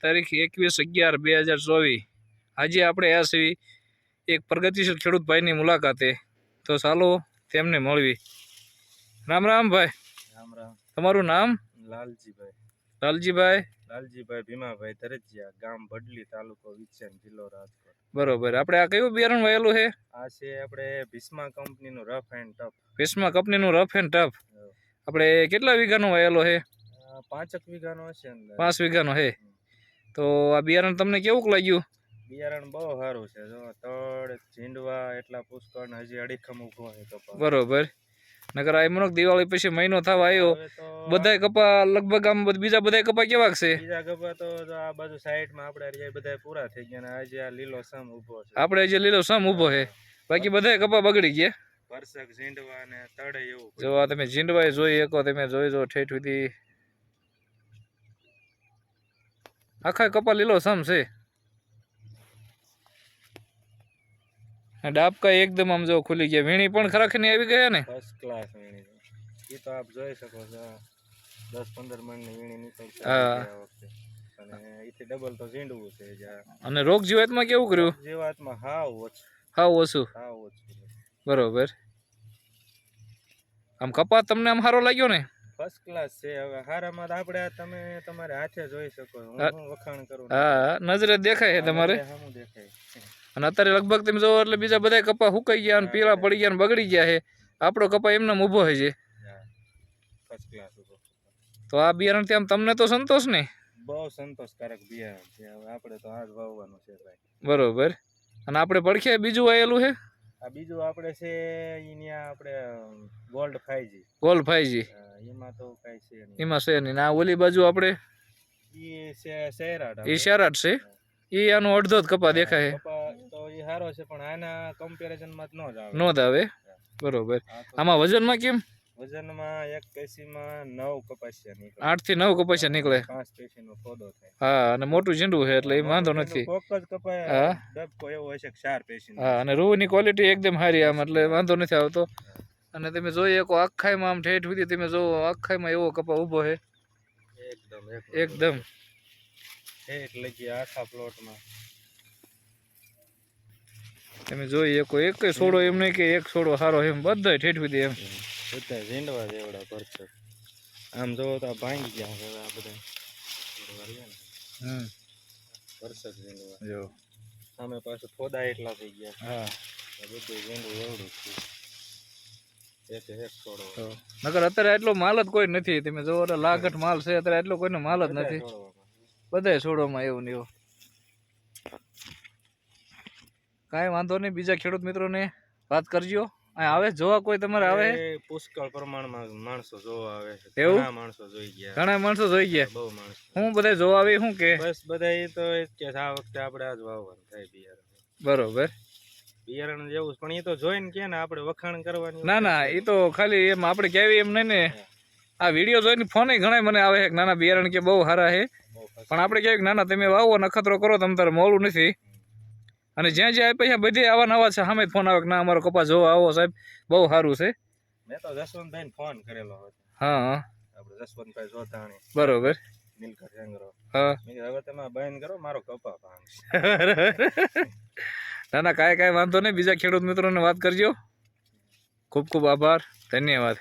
તારીખ 21/11/2024 આજે આપણે આવ્યા છીએ એક પ્રગતિશીલ ખેડૂત ભાઈની મુલાકાતે. તો ચાલો તેમને મળવી. રામ રામ ભાઈ. રામ રામ. તમારું નામ? લાલજીભાઈ. લાલજીભાઈ ભીમાભાઈ ધરજીયા, ગામ ભડલી, તાલુકો વિછન, જિલ્લો રાજકોટ. બરોબર. આપણે આ કયું બિયારણ વાયેલું છે? આ છે આપણે ભીષ્મા કંપનીનું રફ એન્ડ ટફ. ભીષ્મા કંપનીનું રફ એન્ડ ટફ. આપણે કેટલા વીઘાનો વાયેલો છે? 5 વીઘાનો હશે. 5 વીઘાનો છે. તો આ બિયારણ તમને કેવું લાગ્યું? બિયારણ બહુ સારું છે. જો તળ ઝીંડવા એટલા પુષ્કળ, હજી અડીખમ ઉભો છે કપા. બરોબર. નકર આ એમનો દિવાળી પછી મહિનો થવા આવ્યો, બધાય કપા લગભગ આમ બીજા બધાય કપા કેવા છે? બીજા કપા તો આ બાજુ સાઈડમાં આપણે બધા પૂરા થઈ ગયા, અને આજે આ લીલો સમ ઉભો છે. આપણે જે લીલો સમ ઉભો છે, બાકી બધાય કપા બગડી ગયા. પરસક ઝીંડવા ને તળે એવું. જો આ તમે ઝીંડવાય જોઈ શકો, તમે જોઈ જો ઠેઠ સુધી આખા કપા લીલો સમ છે. ડાબકા એકદમ આમ જો ખુલી ગયા. વીણી પણ ખરાખર ની આવી ગયા ને? ફર્સ્ટ ક્લાસ વીણી. એ તો આપ જોઈ શકો છો, 10-15 મણની વીણી નીકળશે. હા. અને એથી ડબલ તો ઝીંડવું છે. અને રોગ જીવાતમાં કેવું કર્યું? જીવાતમાં હાવ ઓછું. બરોબર. આમ કપા તમને આમ સારો લાગ્યો ને? ફર્સ્ટ ક્લાસ છે. હવે હારામાં આપણે તમે તમારે હાથે જોઈ શકો. હું વખાણ કરું. હા, નજરે દેખાય છે તમારે. સામું દેખાય. અને અત્યારે લગભગ તમે જોવો એટલે બીજા બધા કપા સુકાઈ ગયા અને પીળા પડી ગયા અને બગડી ગયા છે. આપણો કપા એમને ઊભો છે જે. ફર્સ્ટ ક્લાસ ઉભો. તો આ બિયારણ આમ તમને તો સંતોષ ને? બહુ સંતોષકારક બિયારણ છે. હવે આપણે તો આજ વાવવાનું છે ભાઈ. બરોબર. અને આપણે પડખે બીજું વાયેલું છે? આ બીજું આપણે છે અહીંયા આપણે ગોલ્ડ 5G. Gold 5G. એમાં તો કઈ છે નહીં. એમાં છે નહીં. આ ઓલી બાજુ આપણે ઈ છે શેરાટ. એ શેરાટ છે. એ આનો અડધો જ કપા દેખાય. કપા તો એ સારો છે, પણ આના કમ્પેરિઝનમાં જ નો જ આવે. બરોબર. આમાં વજનમાં કેમ? વજનમાં એક પેશીમાં 9 કપાસિયા નીકળે. 8 થી 9 કપાસિયા નીકળે. 5 પેશીનો ફોદો થાય. હા, અને મોટું ઝીંડું છે એટલે એ વાંધો નથી. કોક જ કપાય ડબકો એવો હશે 4 પેશીનો. હા, અને રૂની ક્વોલિટી એકદમ સારી આમ, એટલે વાંધો નથી આવતો. અને તમે જોઈ શકો આખાઈમાં આમ ઠેઠ સુધી તમે જો આખાઈમાં એવો કપા ઊભો છે. એકદમ એટલે કે આખા પ્લોટમાં તમે જોઈ શકો એક છોડો એમ નહીં કે એક છોડો સારો એમ, બધા ઠેઠ સુધી એમ બધા ઝીંડવા જેવડા પરચક. આમ જોવો તો ભાંગી ગયા છે આ બધા. પરચક ઝીંડવા જો સામે પાછું ફોદા એટલા થઈ ગયા. હા, બધું ઝીંડવું એવડું છે. એક છોડો. નકર અત્યારે એટલો માલ જ કોઈ નથી. તમે જોવો તો લાગટ માલ છે અત્યારે, એટલો કોઈનો માલ જ નથી. બધાય છોડોમાં એવું ને એવું. કાંઈ વાંધો નહીં, બીજા ખેડૂત મિત્રોને વાત કરજો. અહીં આવે જોવા કોઈ તમારે આવે? પુષ્કળ પ્રમાણમાં માણસો જોવા આવે છે. એવું? ઘણા માણસો જોઈ ગયા. ઘણા માણસો જોઈ ગયા. બહુ માણસો. હું બધા જોવા આવી શું કે? બસ બધા એ તો એ કે આ વખતે આપણે આજ વાવવાનું થાય બિયારણ. બરોબર. બિયારણ જેવું પણ એ તો જોઈને કે ને આપણે વખાણ કરવાની. ના ના, એ તો ખાલી એમ આપણે કહેવી એમ નહીં ને. આ વિડીયો જોઈને ફોન ઘણા મને આવે છે કે નાના બિયારણ કે બહુ સારા છે, પણ આપણે કહેવાય કે નાના તમે વાવો નખતરો કરો, તમે તારે મોડું નથી. અને જ્યાં જ્યાં આપ્યા બધે આવા નવા છે, સામે ફોન આવે કે ના અમારો કપા જોવા આવો સાહેબ, બહુ સારું છે. મેં તો જસવંતભાઈને ફોન કરેલો હતો. હા, આપણે જસવંતભાઈ જોતાણી. બરોબર. નીલકંઠ જંગરો. હા, હવે તમે બંધ કરો, મારો કપા ભાંગશે. ના ના, કાંઈ વાંધો નહીં. બીજા ખેડૂત મિત્રોને વાત કરજો. ખૂબ ખૂબ આભાર, ધન્યવાદ.